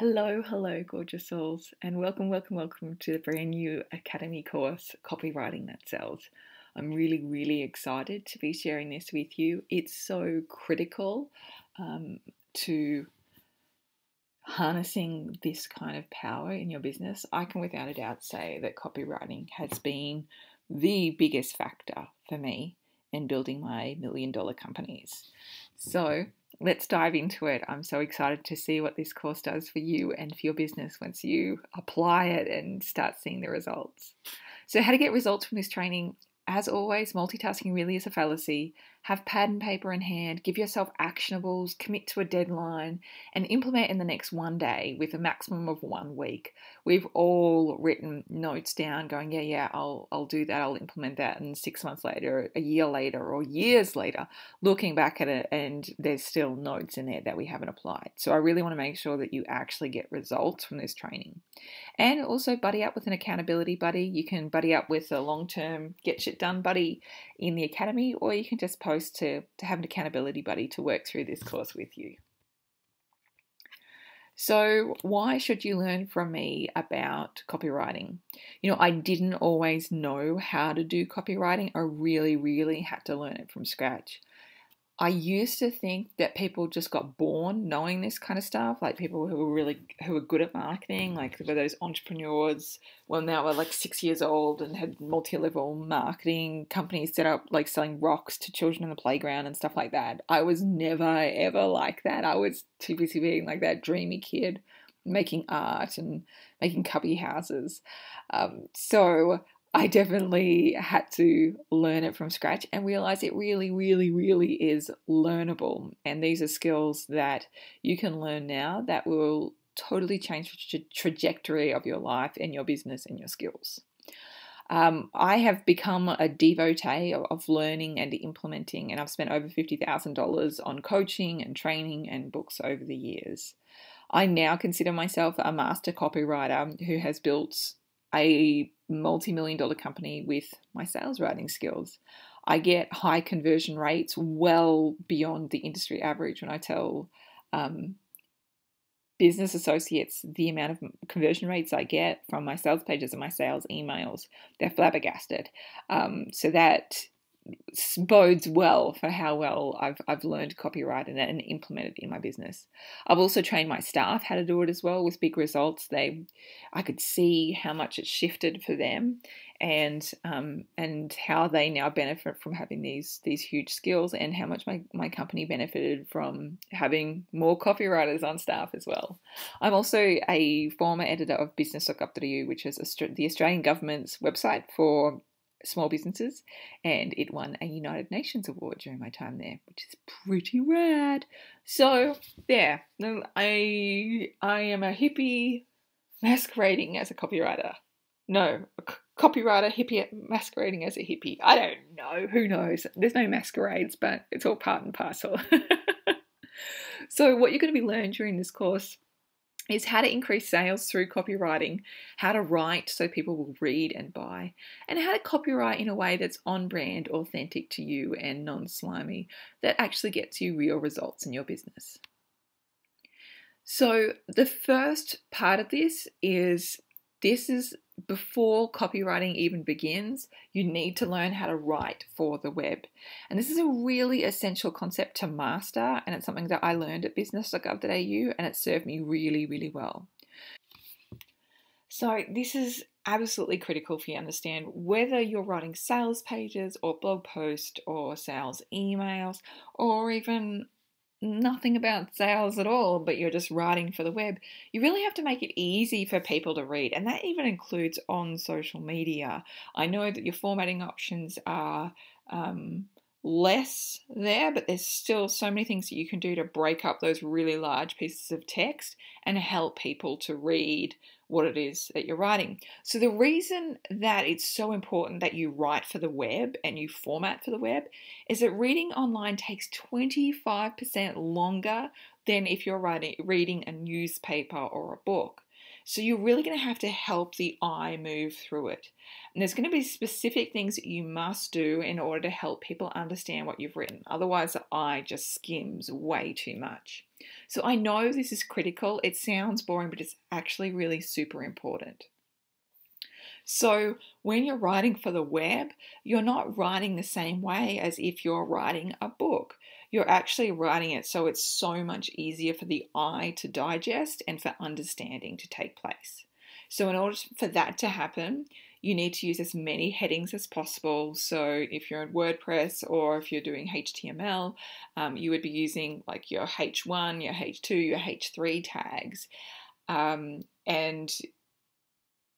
Hello, hello, gorgeous souls, and welcome to the brand new Academy course, Copywriting That Sells. I'm really excited to be sharing this with you. It's so critical to harnessing this kind of power in your business. I can without a doubt say that copywriting has been the biggest factor for me in building my $1 million companies. So let's dive into it. I'm so excited to see what this course does for you and for your business once you apply it and start seeing the results. So how to get results from this training. As always, multitasking really is a fallacy. Have pad and paper in hand, give yourself actionables, commit to a deadline, and implement in the next one day with a maximum of 1 week. We've all written notes down going, I'll do that, I'll implement that, and 6 months later, a year later, or years later, looking back at it, and there's still notes in there that we haven't applied. So I really want to make sure that you actually get results from this training. And also buddy up with an accountability buddy. You can buddy up with a long-term get shit done buddy in the academy, or you can just post to have an accountability buddy to work through this course with you. So why should you learn from me about copywriting? I didn't always know how to do copywriting. I really had to learn it from scratch. I used to think that people just got born knowing this kind of stuff, like people who were good at marketing, like were those entrepreneurs when they were like 6 years old and had multi-level marketing companies set up, like selling rocks to children in the playground and stuff like that. I was never ever like that. I was too busy being like that dreamy kid making art and making cubby houses. So I definitely had to learn it from scratch and realize it really is learnable. And these are skills that you can learn now that will totally change the trajectory of your life and your business and your skills. I have become a devotee of learning and implementing, and I've spent over $50,000 on coaching and training and books over the years. I now consider myself a master copywriter who has built a multi-million-dollar company with my sales writing skills. I get high conversion rates well beyond the industry average when I tell business associates the amount of conversion rates I get from my sales pages and my sales emails. They're flabbergasted. So that bodes well for how well I've learned copyright and implemented it in my business. I've also trained my staff how to do it as well with big results. I could see how much it shifted for them and how they now benefit from having these huge skills, and how much my company benefited from having more copywriters on staff as well. I'm also a former editor of business.gov.au, which is the Australian government's website for small businesses, and it won a United Nations award during my time there, which is pretty rad. So there, I am a hippie masquerading as a copywriter. No, a copywriter hippie masquerading as a hippie. I don't know. Who knows? There's no masquerades, but it's all part and parcel. So what you're going to be learning during this course is how to increase sales through copywriting, how to write so people will read and buy, and how to copyright in a way that's on brand, authentic to you, and non-slimy, that actually gets you real results in your business. So the first part of this is before copywriting even begins, you need to learn how to write for the web. And this is a really essential concept to master, and it's something that I learned at business.gov.au, and it served me really well. So this is absolutely critical for you to understand whether you're writing sales pages or blog posts or sales emails, or even nothing about sales at all, but you're just writing for the web. You really have to make it easy for people to read, and that even includes on social media. I know that your formatting options are less there, but there's still so many things that you can do to break up those really large pieces of text and help people to read what it is that you're writing. So the reason that it's so important that you write for the web and you format for the web is that reading online takes 25% longer than if you're reading a newspaper or a book. So you're really going to have to help the eye move through it. And there's going to be specific things that you must do in order to help people understand what you've written. Otherwise, the eye just skims way too much. So I know this is critical. It sounds boring, but it's actually really super important. So when you're writing for the web, you're not writing the same way as if you're writing a book. You're actually writing it so it's so much easier for the eye to digest and for understanding to take place. So in order for that to happen, you need to use as many headings as possible. So if you're in WordPress or if you're doing HTML, you would be using like your H1, your H2, your H3 tags. And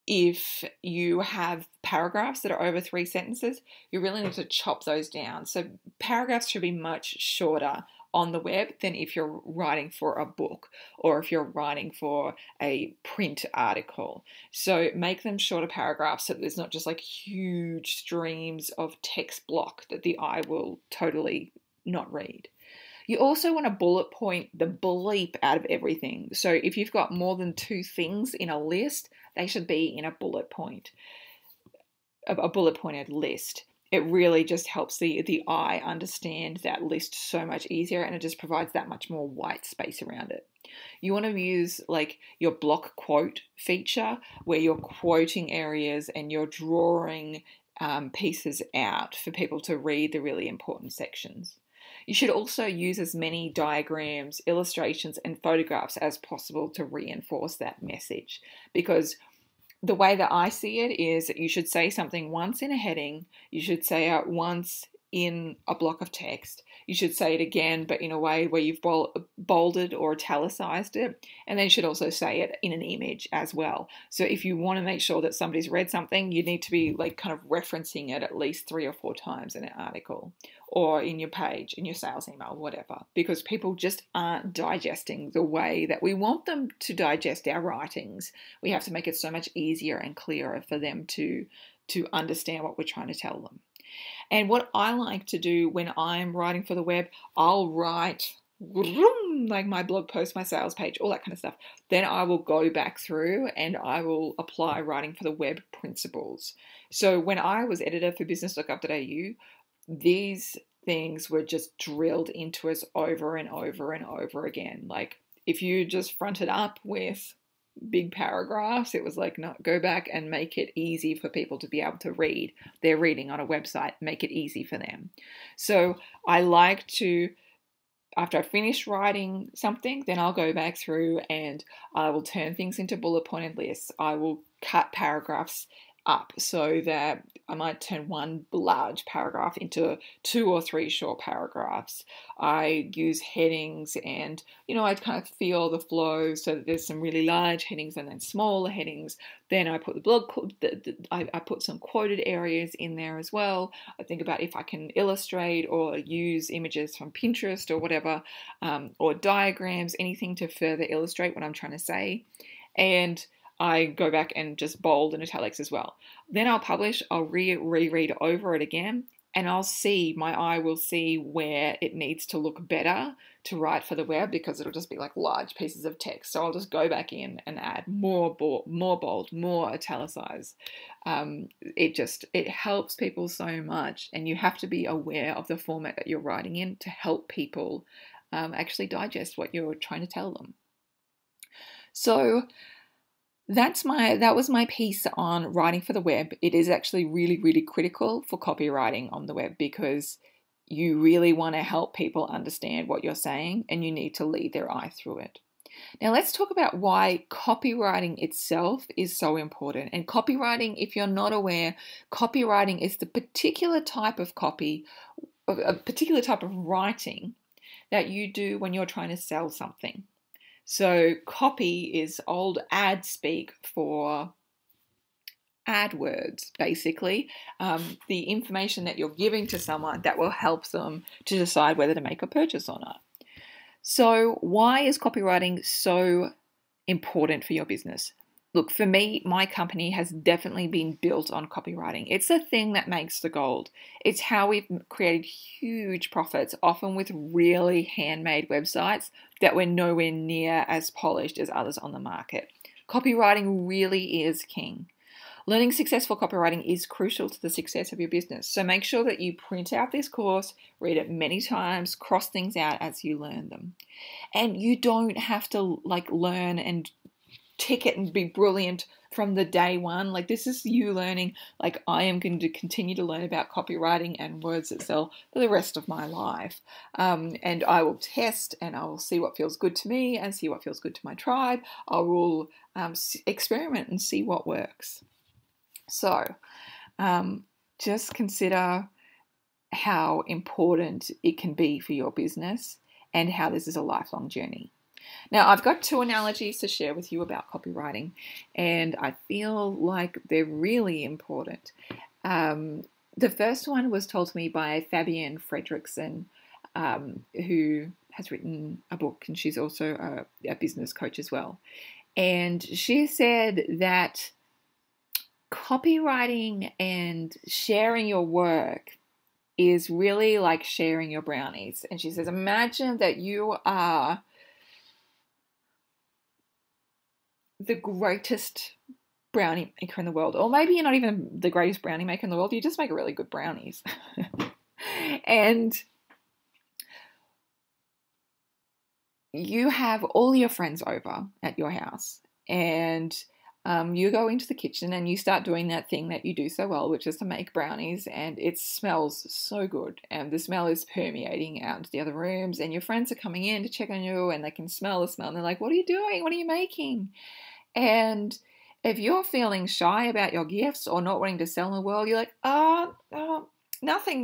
if you have paragraphs that are over 3 sentences, you really need to chop those down. So paragraphs should be much shorter on the web than if you're writing for a book or if you're writing for a print article. So make them shorter paragraphs so that there's not just like huge streams of text block that the eye will totally not read. You also want to bullet point the bleep out of everything. So if you've got more than 2 things in a list, they should be in a bullet point, a bullet pointed list. It really just helps the eye understand that list so much easier, and it just provides that much more white space around it. You want to use like your block quote feature where you're quoting areas and you're drawing pieces out for people to read the really important sections. You should also use as many diagrams, illustrations, and photographs as possible to reinforce that message. Because the way that I see it is that you should say something once in a heading, you should say it once in a block of text, you should say it again, but in a way where you've bolded or italicized it, and then you should also say it in an image as well. So if you want to make sure that somebody's read something, you need to be like kind of referencing it at least 3 or 4 times in an article or in your page, in your sales email, whatever, because people just aren't digesting the way that we want them to digest our writings. We have to make it so much easier and clearer for them to understand what we're trying to tell them. And what I like to do when I'm writing for the web, I'll write like my blog post, my sales page, all that kind of stuff. Then I will go back through and I will apply writing for the web principles. So when I was editor for business.gov.au, these things were just drilled into us over and over and over again. Like if you just fronted up with big paragraphs, it was like, no, go back and make it easy for people to be able to read. They're reading on a website, make it easy for them. So I like to, after I finish writing something, then I'll go back through and I will turn things into bullet pointed lists. I will cut paragraphs up so that I might turn one large paragraph into 2 or 3 short paragraphs. I use headings and, I kind of feel the flow so that there's some really large headings and then smaller headings. Then I put I put some quoted areas in there as well. I think about if I can illustrate or use images from Pinterest or whatever, or diagrams, anything to further illustrate what I'm trying to say. And I go back and just bold and italics as well. Then I'll publish, I'll reread over it again, and my eye will see where it needs to look better to write for the web, because it'll just be like large pieces of text. So I'll just go back in and add more bold, more italicize. It helps people so much, and you have to be aware of the format that you're writing in to help people actually digest what you're trying to tell them. So that was my piece on writing for the web. It is actually really, really critical for copywriting on the web, because you really want to help people understand what you're saying and you need to lead their eye through it. Now let's talk about why copywriting itself is so important. And copywriting, if you're not aware, copywriting is the particular type of copy, a particular type of writing that you do when you're trying to sell something. So copy is old ad speak for AdWords, basically. The information that you're giving to someone that will help them to decide whether to make a purchase or not. So why is copywriting so important for your business? Look, for me, my company has definitely been built on copywriting. It's the thing that makes the gold. It's how we've created huge profits, often with really handmade websites that were nowhere near as polished as others on the market. Copywriting really is king. Learning successful copywriting is crucial to the success of your business. So make sure that you print out this course, read it many times, cross things out as you learn them. And you don't have to learn and tick it and be brilliant from the day one. This is you learning, I am going to continue to learn about copywriting and words that sell for the rest of my life. And I will test and I will see what feels good to me and see what feels good to my tribe. I will experiment and see what works. So just consider how important it can be for your business and how this is a lifelong journey. Now, I've got 2 analogies to share with you about copywriting, and I feel like they're really important. The first one was told to me by Fabienne Fredrickson, who has written a book, and she's also a business coach as well. And she said that copywriting and sharing your work is really like sharing your brownies. And she says, imagine that you are the greatest brownie maker in the world, or maybe you're not even the greatest brownie maker in the world, you just make really good brownies. And you have all your friends over at your house, and you go into the kitchen and you start doing that thing that you do so well, which is to make brownies, and it smells so good, and the smell is permeating out into the other rooms, and your friends are coming in to check on you, and they can smell the smell, and they're like, what are you doing? What are you making? And if you're feeling shy about your gifts or not wanting to sell in the world, you're like, nothing,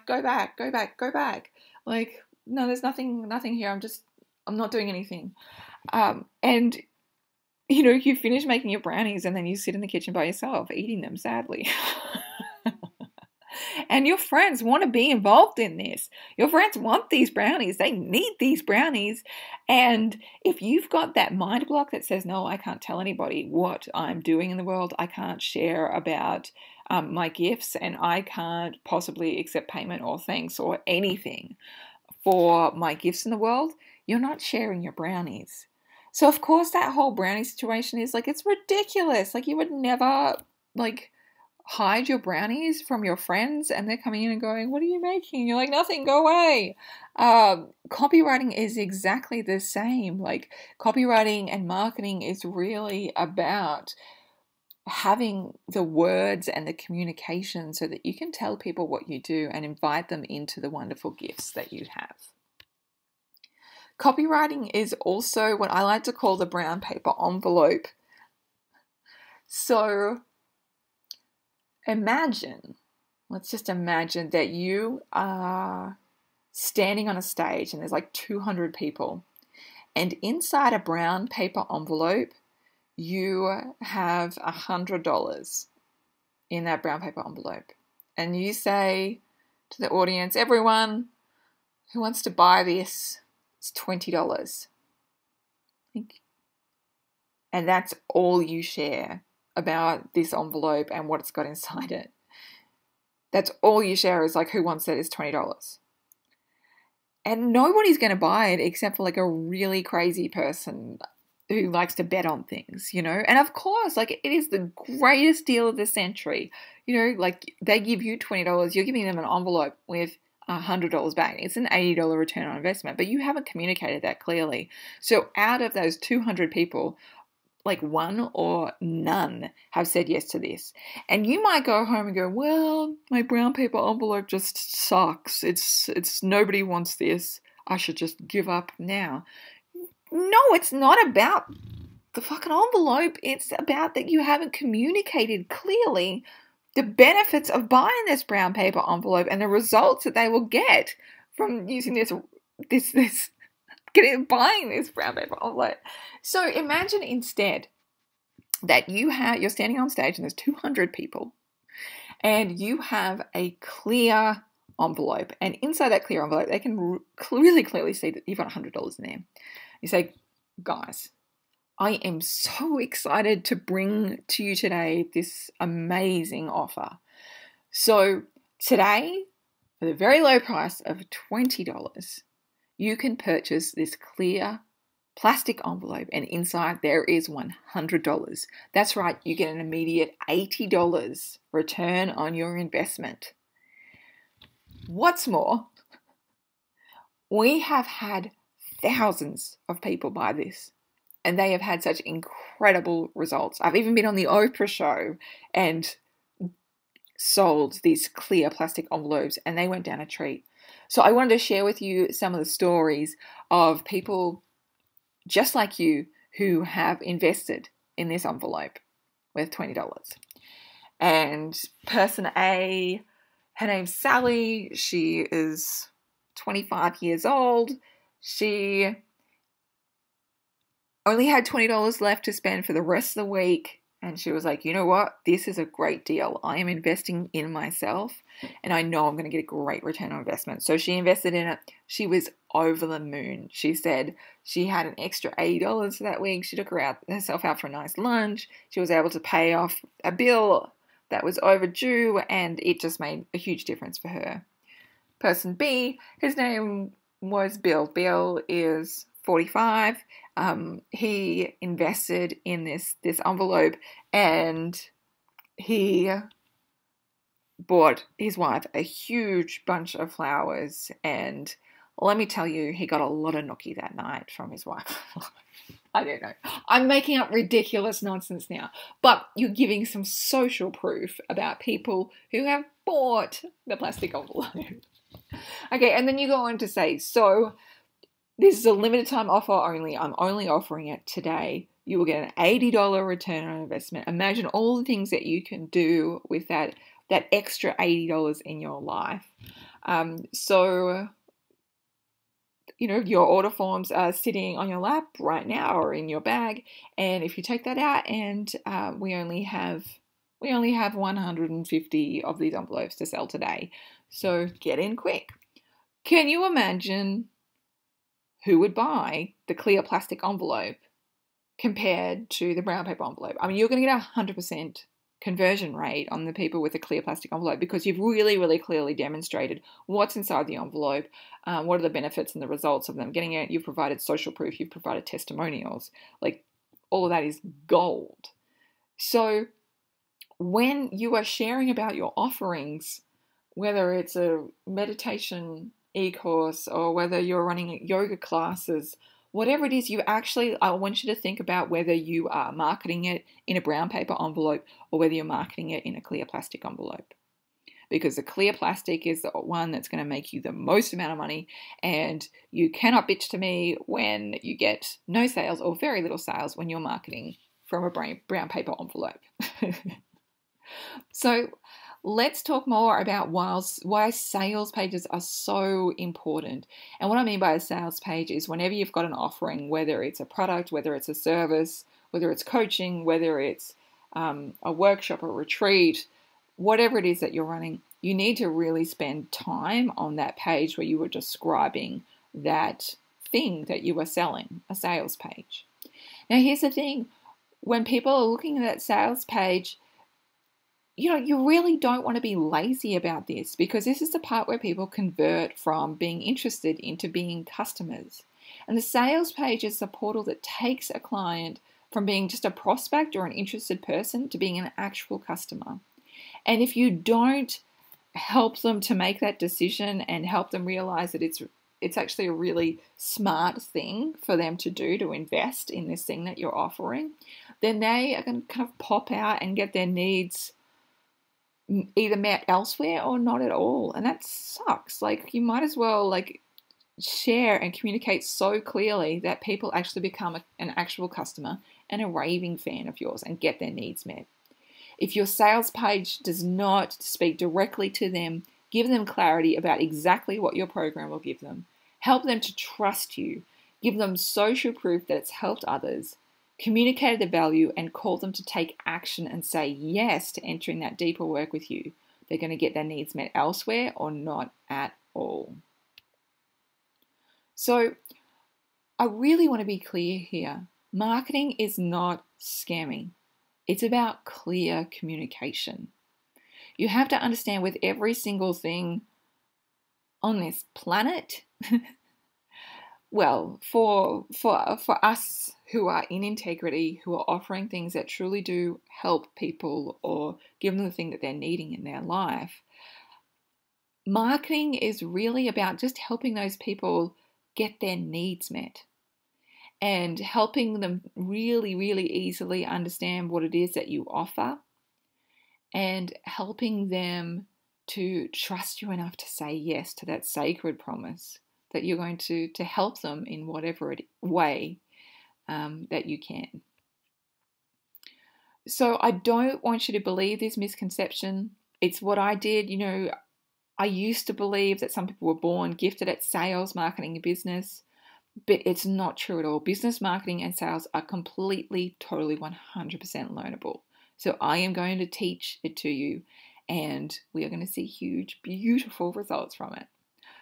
go back. No, there's nothing here. I'm not doing anything. And you finish making your brownies and then you sit in the kitchen by yourself eating them, sadly. And your friends want to be involved in this. Your friends want these brownies. They need these brownies. And if you've got that mind block that says, no, I can't tell anybody what I'm doing in the world, I can't share about my gifts, and I can't possibly accept payment or thanks or anything for my gifts in the world, you're not sharing your brownies. So of course that whole brownie situation is it's ridiculous. You would never hide your brownies from your friends, and they're coming in and going, what are you making? You're like, nothing, go away. Copywriting is exactly the same. Copywriting and marketing is really about having the words and the communication so that you can tell people what you do and invite them into the wonderful gifts that you have. Copywriting is also what I like to call the brown paper envelope. So let's just imagine that you are standing on a stage and there's 200 people, and inside a brown paper envelope you have $100 in that brown paper envelope, and you say to the audience, everyone who wants to buy this, it's $20. And that's all you share about this envelope and what it's got inside it. That's all you share is who wants it is $20. And nobody's going to buy it except for a really crazy person who likes to bet on things, And of course, it is the greatest deal of the century. They give you $20, you're giving them an envelope with $100 back. It's an $80 return on investment, but you haven't communicated that clearly. So out of those 200 people, one or none have said yes to this. And you might go home and go, well, my brown paper envelope just sucks. It's nobody wants this. I should just give up now. No, it's not about the fucking envelope. It's about that you haven't communicated clearly the benefits of buying this brown paper envelope and the results that they will get from using buying this brown paper envelope. So imagine instead that you're standing on stage and there's 200 people, and you have a clear envelope, and inside that clear envelope they can really clearly see that you've got $100 in there. You say, guys, I am so excited to bring to you today this amazing offer. So today, for the very low price of $20, you can purchase this clear plastic envelope, and inside there is $100. That's right, you get an immediate $80 return on your investment. What's more, we have had thousands of people buy this, and they have had such incredible results. I've even been on the Oprah show and sold these clear plastic envelopes, and they went down a treat. So I wanted to share with you some of the stories of people just like you who have invested in this envelope worth $20. And person A, her name's Sally. She is 25 years old. She only had $20 left to spend for the rest of the week. And she was like, you know what? This is a great deal. I am investing in myself, and I know I'm going to get a great return on investment. So she invested in it. She was over the moon. She said she had an extra $80 that week. She took herself out for a nice lunch. She was able to pay off a bill that was overdue, and it just made a huge difference for her. Person B, his name was Bill. Bill is 45. He invested in this envelope, and he bought his wife a huge bunch of flowers, and let me tell you, he got a lot of nookie that night from his wife. I don't know. I'm making up ridiculous nonsense now, but you're giving some social proof about people who have bought the plastic envelope. Okay, and then you go on to say, so this is a limited time offer only. I'm only offering it today. You will get an $80 return on investment. Imagine all the things that you can do with that extra $80 in your life. So, you know, your order forms are sitting on your lap right now or in your bag. And if you take that out, and we only have 150 of these envelopes to sell today. So get in quick. Can you imagine who would buy the clear plastic envelope compared to the brown paper envelope? I mean, you're going to get a 100% conversion rate on the people with a clear plastic envelope because you've really, really clearly demonstrated what's inside the envelope, what are the benefits and the results of them getting it. You've provided social proof, you've provided testimonials. Like, all of that is gold. So when you are sharing about your offerings, whether it's a meditation e-course or whether you're running yoga classes, whatever it is, I want you to think about whether you are marketing it in a brown paper envelope or whether you're marketing it in a clear plastic envelope. Because the clear plastic is the one that's going to make you the most amount of money, and you cannot bitch to me when you get no sales or very little sales when you're marketing from a brown paper envelope. So let's talk more about why sales pages are so important. And what I mean by a sales page is whenever you've got an offering, whether it's a product, whether it's a service, whether it's coaching, whether it's a workshop or retreat, whatever it is that you're running, you need to really spend time on that page where you are describing that thing that you are selling, a sales page. Now, here's the thing. When people are looking at that sales page, you know, you really don't want to be lazy about this, because this is the part where people convert from being interested into being customers. And the sales page is the portal that takes a client from being just a prospect or an interested person to being an actual customer. And if you don't help them to make that decision and help them realize that it's actually a really smart thing for them to do, to invest in this thing that you're offering, then they are going to kind of pop out and get their needs either met elsewhere or not at all. And that sucks. Like, you might as well share and communicate so clearly that people actually become an actual customer and a raving fan of yours and get their needs met. If your sales page does not speak directly to them, give them clarity about exactly what your program will give them. Help them to trust you. Give them social proof that it's helped others. Communicate the value and call them to take action and say yes to entering that deeper work with you. They're going to get their needs met elsewhere or not at all. So I really want to be clear here. Marketing is not scamming. It's about clear communication. You have to understand, with every single thing on this planet, well, for us who are in integrity, who are offering things that truly do help people or give them the thing that they're needing in their life, marketing is really about just helping those people get their needs met and helping them really, really easily understand what it is that you offer and helping them to trust you enough to say yes to that sacred promise that you're going to help them in whatever way that you can. So I don't want you to believe this misconception. It's what I did. I used to believe that some people were born gifted at sales, marketing, and business, but it's not true at all. Business, marketing, and sales are completely, totally 100% learnable. So I am going to teach it to you, and we are going to see huge, beautiful results from it.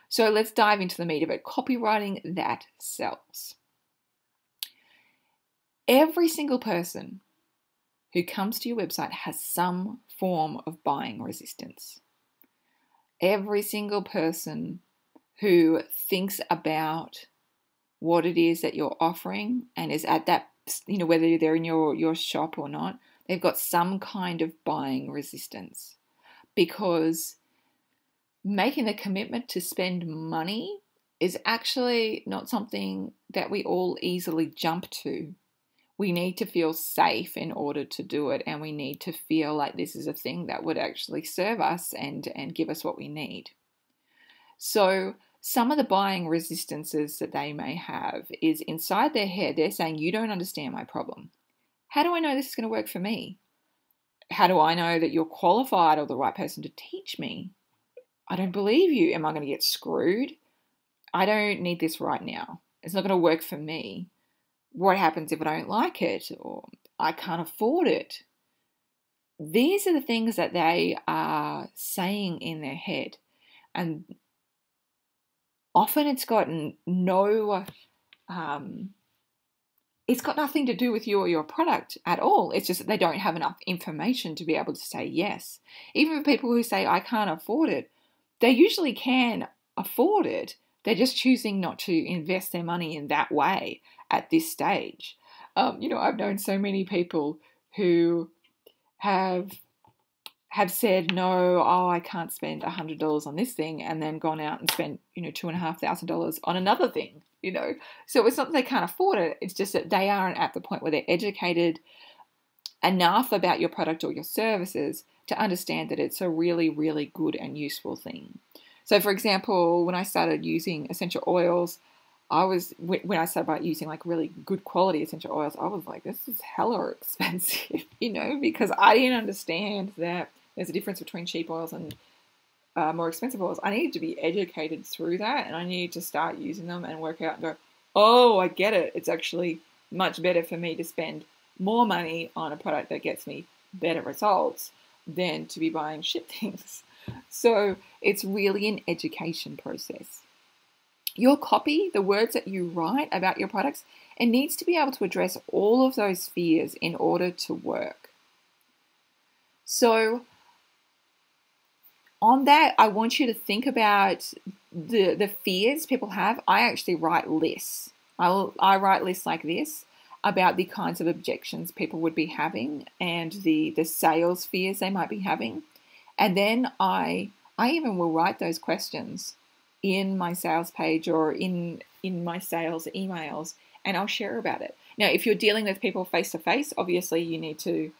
So let's dive into the meat of it. Copywriting that sells. Every single person who comes to your website has some form of buying resistance. Every single person who thinks about what it is that you're offering and is at that, whether they're in your shop or not, they've got some kind of buying resistance, because making the commitment to spend money is actually not something that we all easily jump to. We need to feel safe in order to do it, and we need to feel like this is a thing that would actually serve us and give us what we need. So some of the buying resistances that they may have is inside their head. They're saying, you don't understand my problem. How do I know this is going to work for me? How do I know that you're qualified or the right person to teach me? I don't believe you. Am I going to get screwed? I don't need this right now. It's not going to work for me. What happens if I don't like it? Or I can't afford it? These are the things that they are saying in their head. And often it's got it's got nothing to do with you or your product at all. It's just that they don't have enough information to be able to say yes. Even for people who say, I can't afford it, they usually can afford it. They're just choosing not to invest their money in that way at this stage. I've known so many people who have said, no, I can't spend $100 on this thing, and then gone out and spent, $2,500 on another thing, So it's not that they can't afford it. It's just that they aren't at the point where they're educated enough about your product or your services to understand that it's a really, really good and useful thing. So, for example, when I started using essential oils, when I started about using like really good quality essential oils, I was like, this is hella expensive, because I didn't understand that there's a difference between cheap oils and more expensive oils. I needed to be educated through that, and I needed to start using them and work out and go, oh, I get it. It's actually much better for me to spend more money on a product that gets me better results than to be buying shit things. So it's really an education process. Your copy, the words that you write about your products, it needs to be able to address all of those fears in order to work. So on that, I want you to think about the fears people have. I actually write lists. I write lists like this about the kinds of objections people would be having and the sales fears they might be having. And then I even will write those questions in my sales page or in my sales emails, and I'll share about it. Now, if you're dealing with people face-to-face, obviously you need to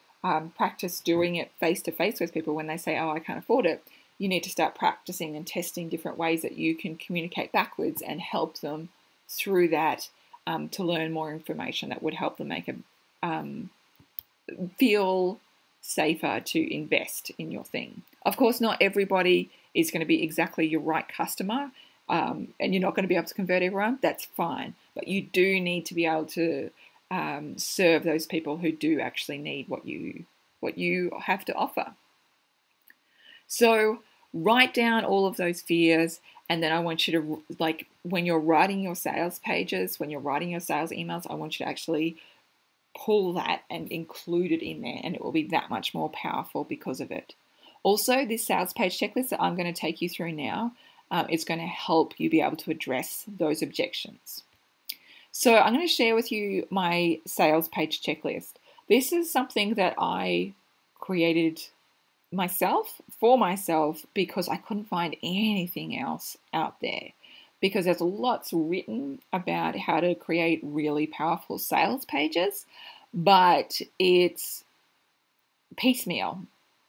practice doing it face-to-face with people when they say, oh, I can't afford it. You need to start practicing and testing different ways that you can communicate backwards and help them through that to learn more information that would help them make feel safer to invest in your thing. Of course, not everybody is going to be exactly your right customer, and you're not going to be able to convert everyone. That's fine. But you do need to be able to serve those people who do actually need what you have to offer. So write down all of those fears, and then I want you to, like, when you're writing your sales pages, when you're writing your sales emails, I want you to actually pull that and include it in there, and it will be that much more powerful because of it. Also, this sales page checklist that I'm going to take you through now, it's going to help you be able to address those objections. So I'm going to share with you my sales page checklist. This is something that I created for myself, because I couldn't find anything else out there. Because there's lots written about how to create really powerful sales pages, but it's piecemeal.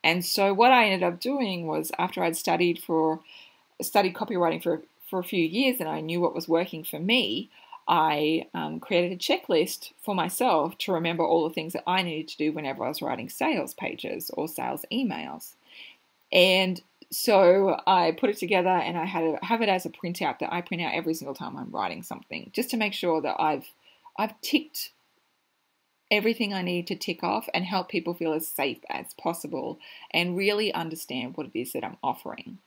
And so what I ended up doing was, after I'd studied copywriting for a few years and I knew what was working for me, I created a checklist for myself to remember all the things that I needed to do whenever I was writing sales pages or sales emails. And so I put it together, and I have it as a printout that I print out every single time I'm writing something, just to make sure that I've ticked everything I need to tick off and help people feel as safe as possible and really understand what it is that I'm offering.